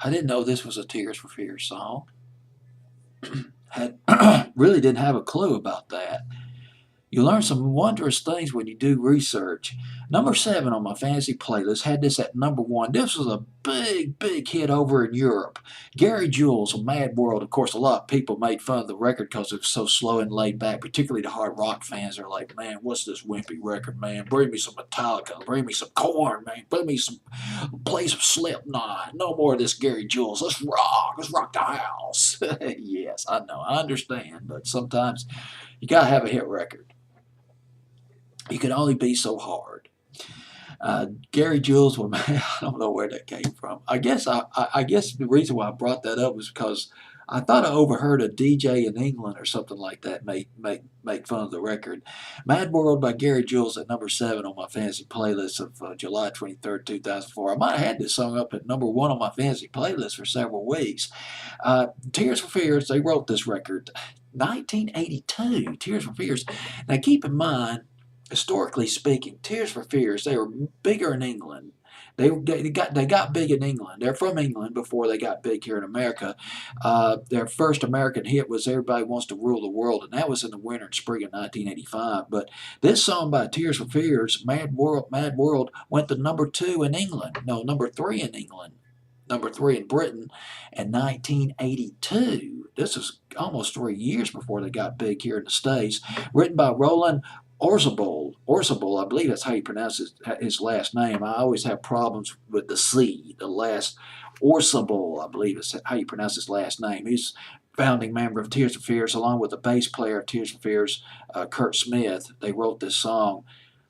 I didn't know this was a Tears for Fears song. Had really didn't have a clue about that. You learn some wondrous things when you do research. Number 7 on my fantasy playlist had this at number 1. This was a big hit over in Europe. Gary Jules, A Mad World. Of course, a lot of people made fun of the record because it was so slow and laid back, particularly the hard rock fans. They're like, man, what's this wimpy record, man? Bring me some Metallica. Bring me some Korn, man. Play some Slipknot. No more of this Gary Jules. Let's rock. Let's rock the house. Yes, I know. I understand. But sometimes you got to have a hit record. You can only be so hard. Gary Jules, well, man, I don't know where that came from. I guess the reason why I brought that up was because I thought I overheard a DJ in England or something like that make fun of the record. Mad World by Gary Jules at number 7 on my fantasy playlist of July 23rd, 2004. I might have had this song up at number 1 on my fantasy playlist for several weeks. Tears for Fears, they wrote this record 1982. Tears for Fears. Now keep in mind, historically speaking, Tears for Fears, they were bigger in England. They got big in England. They're from England before they got big here in America. Their first American hit was "Everybody Wants to Rule the World," and that was in the winter and spring of 1985. But this song by Tears for Fears, Mad World," went to number 2 in England. No, number 3 in England. Number 3 in Britain in 1982. This is almost 3 years before they got big here in the States. Written by Roland Orzabal, I believe that's how you pronounce his last name. I always have problems with the C, the last. Orzabal, I believe is how you pronounce his last name. He's founding member of Tears for Fears, along with the bass player of Tears for Fears, Kurt Smith. They wrote this song.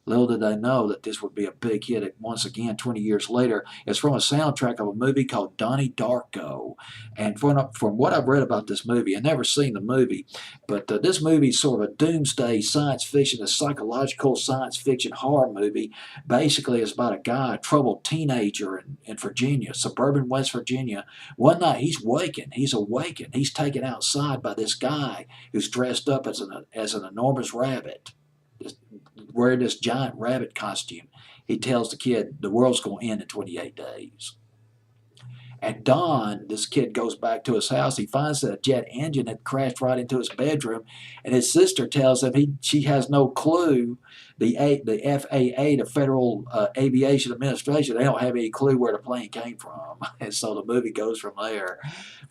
Little did they know that this would be a big hit once again 20 years later. It's from a soundtrack of a movie called Donnie Darko. And from what I've read about this movie, I've never seen the movie, but this movie is sort of a doomsday science fiction, a psychological science fiction horror movie. Basically, it's about a guy, a troubled teenager in Virginia, suburban West Virginia. One night he's awakened. He's taken outside by this guy who's dressed up as an enormous rabbit, wearing this giant rabbit costume. He tells the kid the world's going to end in 28 days. At dawn, this kid goes back to his house. He finds that a jet engine had crashed right into his bedroom, and his sister tells him she has no clue. The FAA, the Federal Aviation Administration, they don't have any clue where the plane came from. And so the movie goes from there.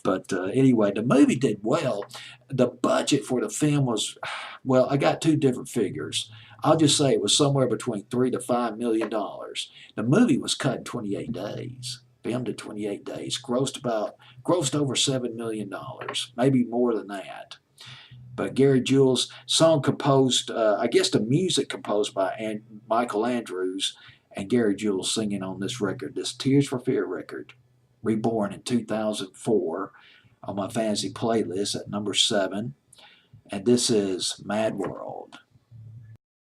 But anyway, the movie did well. The budget for the film was, well, I got two different figures. I'll just say it was somewhere between $3 to $5 million. The movie was cut in 28 days. Filmed in 28 days, grossed over $7 million, maybe more than that. But Gary Jules, song composed, I guess the music composed by Michael Andrews, and Gary Jules singing on this record, this Tears for Fear record, reborn in 2004 on my fantasy playlist at number 7. And this is Mad World.